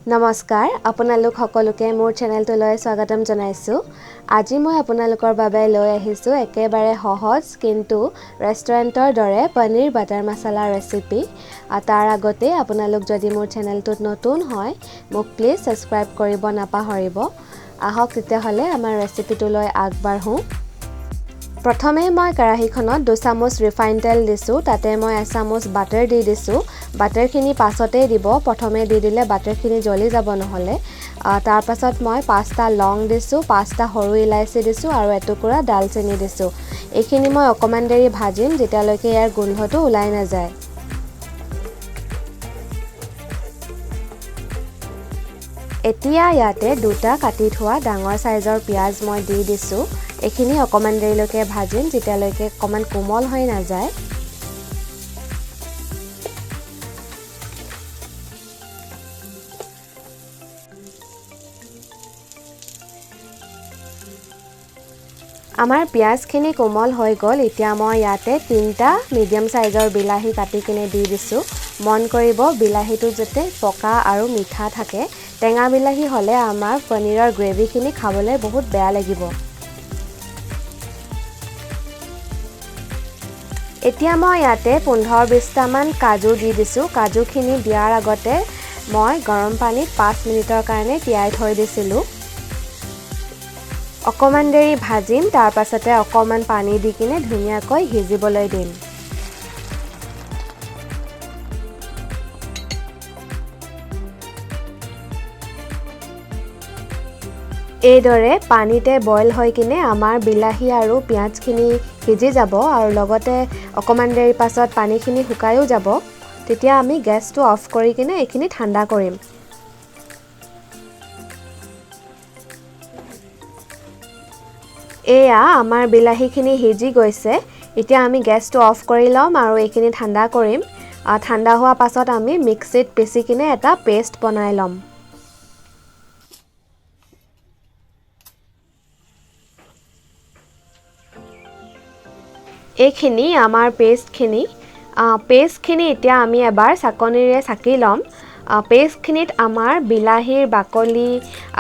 নমস্কাৰ আপোনালোক সকলোকে মোৰ চেনেলটোলৈ স্বাগতম জনাইছো। আজি মই আপোনালোকৰ বাবে লৈ আহিছো একেবাৰে সহজ কিন্তু ৰেষ্টুৰেণ্টৰ দৰে পনীৰ বাটাৰ মছলা ৰেচিপি। তাৰ আগতে আপোনালোক যদি মোৰ চেনেলটোত নতুন হয় মোক প্লিজ সাবস্ক্ৰাইব কৰিব নাপাহৰিব। আহক তেতিয়াহলে আমাৰ ৰেচিপিটোলৈ আগবাঢ়ো। প্ৰথমে মই কেৰাহীখনত 2 চামুচ ৰিফাইন তেল দিছো। তাতে মই 1 চামুচ বাটাৰ দি দিছো। বাটাৰখিনি পাছতে দিব, প্ৰথমে দি দিলে বাটাৰখিনি জ্বলি যাব নহলে। তাৰ পাছত মই 5টা লং দিছো, 5টা সৰু ইলাইচি দিছো আৰু এটুকুৰা ডালচেনি দিছো। এইখিনি মই অকমান দেৰি ভাজিম যেতিয়ালৈকে ইয়াৰ গোন্ধটো ওলাই নাযায়। এতিয়া ইয়াতে 2টা কাটি থোৱা ডাঙৰ সাইজৰ পিয়াজ মই দি দিছো। এইখিনি অকমান দেৰিলৈকে ভাজিম যেতিয়ালৈকে অকমান কোমল হৈ নাযায়। আমাৰ পিয়াজখিনি কোমল হৈ গ'ল। এতিয়া মই ইয়াতে 3টা মিডিয়াম সাইজৰ বিলাহী কাটি কিনে দি দিছো। মন কৰিব বিলাহীটো যাতে পকা আৰু মিঠা থাকে। টেঙা বিলাহী হলে আমাৰ পনীৰৰ গ্ৰেভিখিনি খাবলৈ বহুত বেয়া লাগিব। এতিয়া মই ইয়াতে 15-20টা মান কাজু দি দিছো। কাজুখিনি দিয়াৰ আগতে মই গৰম পানীত 5 মিনিটৰ কাৰণে তিয়াই থৈ দিছিলো। অকমান দেৰি ভাজিম, তাৰ পাছতে অকমান পানী দি কিনে ধুনীয়াকৈ সিজিবলৈ দিম। এইদৰে পানীতে বইল হৈ কিনে আমাৰ বিলাহী আৰু পিয়াজখিনি সিজি যাব আৰু লগতে অকমান দেৰি পাছত পানীখিনি শুকায়ও যাব। তেতিয়া আমি গেছটো অফ কৰি কিনে এইখিনি ঠাণ্ডা কৰিম। এয়া আমাৰ বিলাহীখিনি সিজি গৈছে। এতিয়া আমি গেছটো অফ কৰি ল'ম আৰু এইখিনি ঠাণ্ডা কৰিম। ঠাণ্ডা হোৱা পাছত আমি মিক্সিত পিচি কিনে এটা পেষ্ট বনাই ল'ম। এইখিনি আমাৰ পেষ্টখিনি এতিয়া আমি এবাৰ চাকনিৰে চাকি ল'ম। পেষ্টখিনিত আমাৰ বিলাহীৰ বাকলি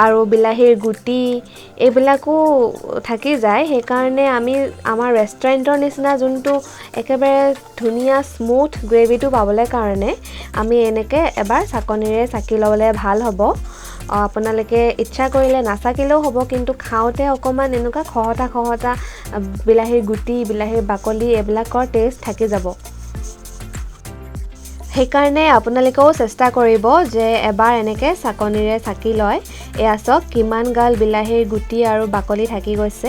আৰু বিলাহীৰ গুটি এইবিলাকো থাকি যায়। সেইকাৰণে আমি আমাৰ ৰেষ্টুৰেণ্টৰ নিচিনা যোনটো একেবাৰে ধুনীয়া স্মুথ গ্ৰেভিটো পাবলৈ কাৰণে আমি এনেকৈ এবাৰ চাকনিৰে চাকি ল'বলৈ ভাল হ'ব। আপোনালোকে ইচ্ছা কৰিলে নাচাকিলেও হ'ব, কিন্তু খাওঁতে অকমান এনেকুৱা খহটা বিলাহীৰ গুটি বিলাহীৰ বাকলি এইবিলাকৰ টেষ্ট থাকি যাব। সেইকাৰণে আপোনালোকেও চেষ্টা কৰিব যে এবাৰ এনেকৈ চাকনিৰে চাকি লয়। এয়া চাওক কিমান গাল বিলাহীৰ গুটি আৰু বাকলি থাকি গৈছে।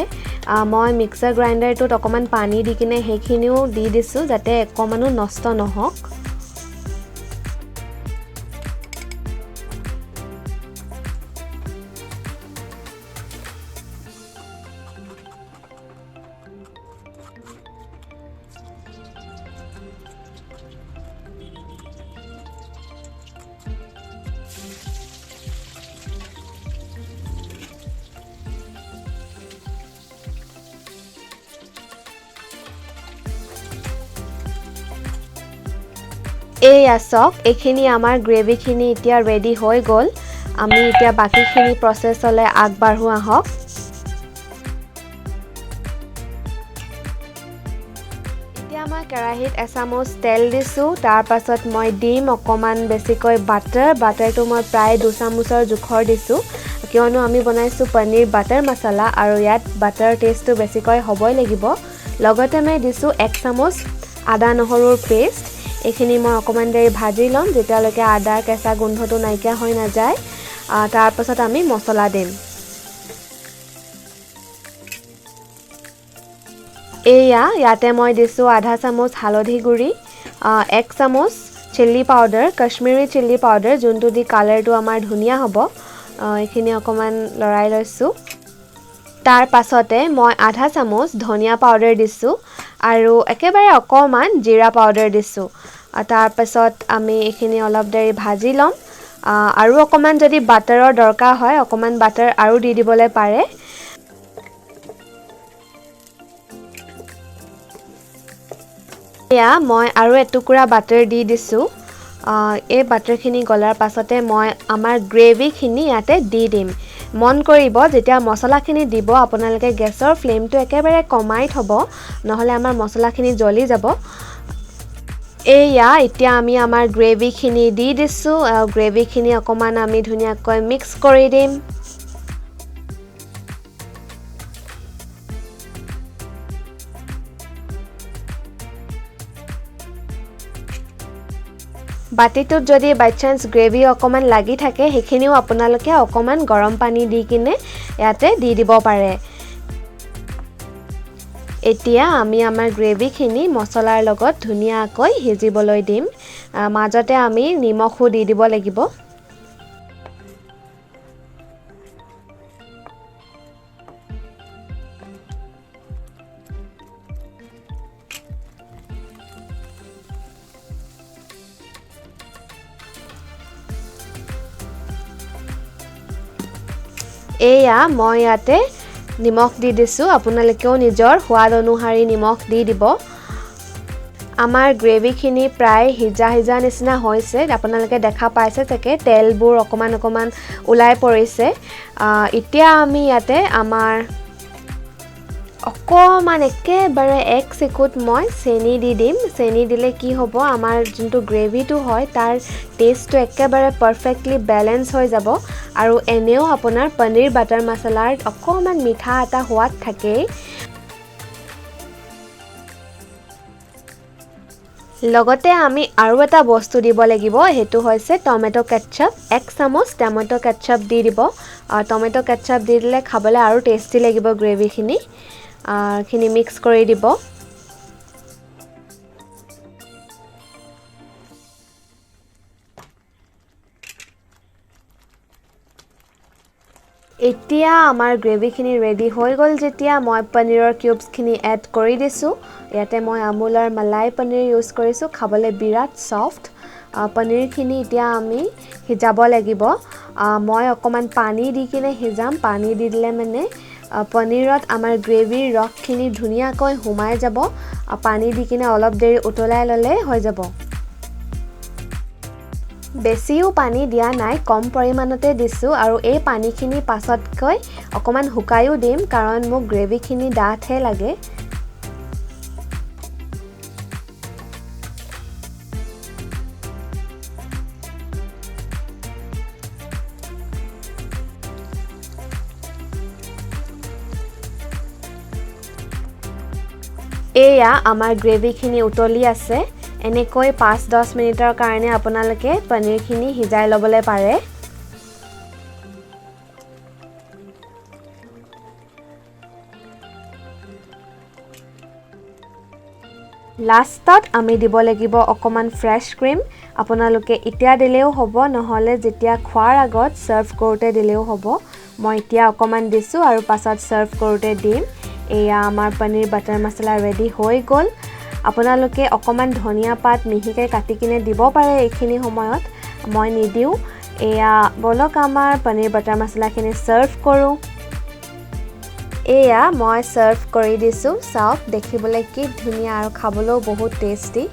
মই মিক্সাৰ গ্ৰাইণ্ডাৰটোত অকমান পানী দি কিনে সেইখিনিও দি দিছো যাতে অকমানো নষ্ট নহওক। এয়া চাওক এইখিনি আমাৰ গ্ৰেভিখিনি এতিয়া ৰেডি হৈ গ'ল। আমি এতিয়া বাকিখিনি প্ৰচেছলৈ আগবাঢ়ো আহক। এতিয়া মই কেৰাহীত 1 চামুচ তেল দিছো। তাৰ পাছত মই দিম অকমান বেছিকৈ বাটাৰটো মই প্ৰায় 2 চামুচৰ জোখৰ দিছো, কিয়নো আমি বনাইছো পনীৰ বাটাৰ মছলা আৰু ইয়াত বাটাৰ টেষ্টটো বেছিকৈ হ'বই লাগিব। লগতে মই দিছো 1 চামুচ আদা নহৰুৰ পেষ্ট। এইখিনি মই অকমান দেৰি ভাজি ল'ম যেতিয়ালৈকে আদাৰ কেঁচা গোন্ধটো নাইকিয়া হৈ নাযায়। তাৰ পাছত আমি মছলা দিম। ইয়াতে মই দিছো আধা চামুচ হালধি গুড়ি, 1 চামুচ chilli powder, Kashmiri chilli powder, যোনটো দি কালাৰটো আমাৰ ধুনীয়া হ'ব। এইখিনি অকমান লৰাই লৈছো। তাৰ পাছতে মই আধা চামুচ ধনিয়া পাউডাৰ দিছো আৰু একেবাৰে অকমান জিৰা পাউডাৰ দিছো। তাৰ পাছত আমি এইখিনি অলপ দেৰি ভাজি ল'ম। আৰু অকমান যদি বাটাৰৰ দৰকাৰ হয় অকমান বাটাৰ আৰু দি দিবলৈ পাৰে। মই আৰু এটুকুৰা বাটাৰ দি দিছো। এই বাটাৰখিনি গলাৰ পাছতে মই আমাৰ গ্ৰেভিখিনি ইয়াতে দি দিম মন কৰিব যেতিয়া মছলাখিনি দিব আপোনালোকে গেছৰ ফ্লেমটো একেবাৰে কমাই থব নহলে আমাৰ মছলাখিনি জ্বলি যাব এয়া এতিয়া আমি আমাৰ গ্ৰেভিখিনি দি দিছো গ্ৰেভিখিনি অকমান আমি ধুনিয়াকৈ মিক্স কৰি দিম বাটিটোত যদি বাই চান্স গ্ৰেভি অকমান লাগি থাকে হেখিনিও আপোনালোকে অকমান গৰম পানী দি কিনে ইয়াতে দি দিব পাৰে এতিয়া আমি আমাৰ গ্ৰেভিখিনি মছলাৰ লগত ধুনিয়াকৈ হিজিবলৈ দিম মাজতে আমি নিমখো দি দিব লাগিব এয়া মই ইয়াতে নিমখ দি দিছো আপোনালোকেও নিজৰ সোৱাদ অনুসাৰি নিমখ দি দিব আমাৰ গ্ৰেভিখিনি প্ৰায় হিজা নিচিনা হৈছে আপোনালোকে দেখা পাইছে তাকে তেলবোৰ অকমান উলাই পৰিছে এতিয়া আমি ইয়াতে আমাৰ অকমান একেবাৰে এক সেকুত মই চেনি দি দিম চেনি দিলে কি হ'ব আমাৰ যোনটো গ্ৰেভিটো হয় তাৰ টেষ্টটো একেবাৰে পাৰফেক্টলি বেলেন্স হৈ যাব আৰু এনেও আপোনাৰ পনীৰ বাটাৰ মছলাৰ অকমান মিঠা এটা সোৱাদ থাকে লগতে আমি আৰু এটা বস্তু দিব লাগিব হেতু হৈছে টমেটো কেচাপ 1 চামুচ টমেটো কেচাপ দি দিব টমেটো কেচাপ দি দিলে খাবলৈ আৰু টেস্টি লাগিব গ্ৰেভিখিনি খিনি মিক্স কৰি দিব এতিয়া আমাৰ গ্ৰেভিখিনি ৰেডি হৈ গল যেতিয়া মই পনীৰৰ কিউবছখিনি এড কৰি দিছো ইয়াতে মই আমুলৰ মলাই পনীৰ ইউজ কৰিছো খাবলৈ বিৰাট সফট পনীৰখিনি এতিয়া আমি হিজাব লাগিব মই অকমান পানী দি কিনে হিজাম পানী দি দিলে মানে পনীৰত আমাৰ গ্ৰেভিৰ ৰসখিনি ধুনিয়াকৈ হুমাই যাব পানী দি কিনে অলপ দেৰি উতলাই ললে হৈ যাব বেছিও পানী দিয়া নাই কম পৰিমাণতে দিছো আৰু এই পানীখিনি পাছতকৈ অকমান হুকায়ো দিম কাৰণ মোক গ্ৰেভিখিনি ডাঠে লাগে এয়া আমাৰ গ্ৰেভিখিনি উতলি আছে এনেকৈ 5-10 মিনিটৰ কাৰণে আপোনালোকে পনীৰখিনি হিজাই লবলৈ পাৰে লাষ্টত আমি দিব লাগিব অকমান ফ্ৰেশ ক্ৰীম আপোনালোকে এতিয়া দিলেও হ'ব নহলে যেতিয়া খোৱাৰ আগত সাৰ্ভ কৰোতে দিলেও হ'ব মই এতিয়া অকমান দিছো আৰু পাছত সাৰ্ভ কৰোতে দিম এয়া আমাৰ পনীৰ বাটাৰ মছলা ৰেডি হৈ গল আপোনালোকে অকমান ধনিয়া পাত মিহিকে কাটি কিনে দিব পাৰে এইখিনি সময়ত মই নিদিও এয়া বলক আমাৰ পনীৰ বাটাৰ মছলাখিনি সাৰ্ভ কৰো এয়া মই সাৰ্ভ কৰি দিছো চাওক দেখিবলৈ কি ধুনিয়া আৰু খাবলৈও বহুত টেস্টি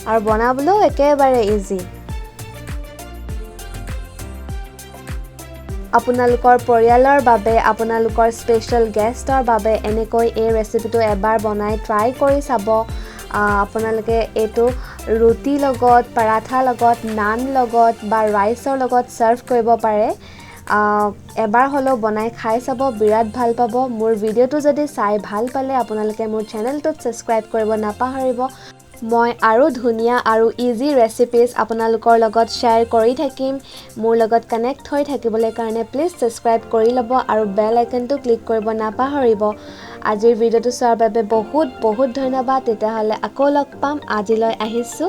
আৰু বনাবলৈও একেবাৰে ইজি আপোনালোকৰ পৰিয়ালৰ বাবে আপোনালোকৰ স্পেশাল গেষ্টৰ বাবে এনেকৈ এই ৰেচিপিটো এবাৰ বনাই ট্ৰাই কৰি চাব আপোনালোকে এটো ৰুটি লগত পৰাঠা লগত নান লগত বা ৰাইসৰ লগত সাৰ্ভ কৰিব পাৰে এবাৰ হলো বনাই খাই চাব বিৰাট ভাল পাব মোৰ ভিডিওটো যদি চাই ভাল পালে আপোনালোকে মোৰ চেনেলটো সাবস্ক্ৰাইব কৰিব নাপাহৰিব মই আৰু ধুনিয়া আৰু ইজি ৰেচিপিজ আপোনালোকৰ লগত শেয়াৰ কৰি থাকিম মোৰ লগত কানেক্ট হৈ থাকিবলৈ কাৰণে প্লিজ সাবস্ক্ৰাইব কৰি লব আৰু বেল আইকনটো ক্লিক কৰিব নাপাহৰিব আজিৰ ভিডিওটো চোৱাৰ বাবে বহুত ধন্যবাদ তেতিয়াহলে আকৌ লগ পাম আজিলৈ আহিছো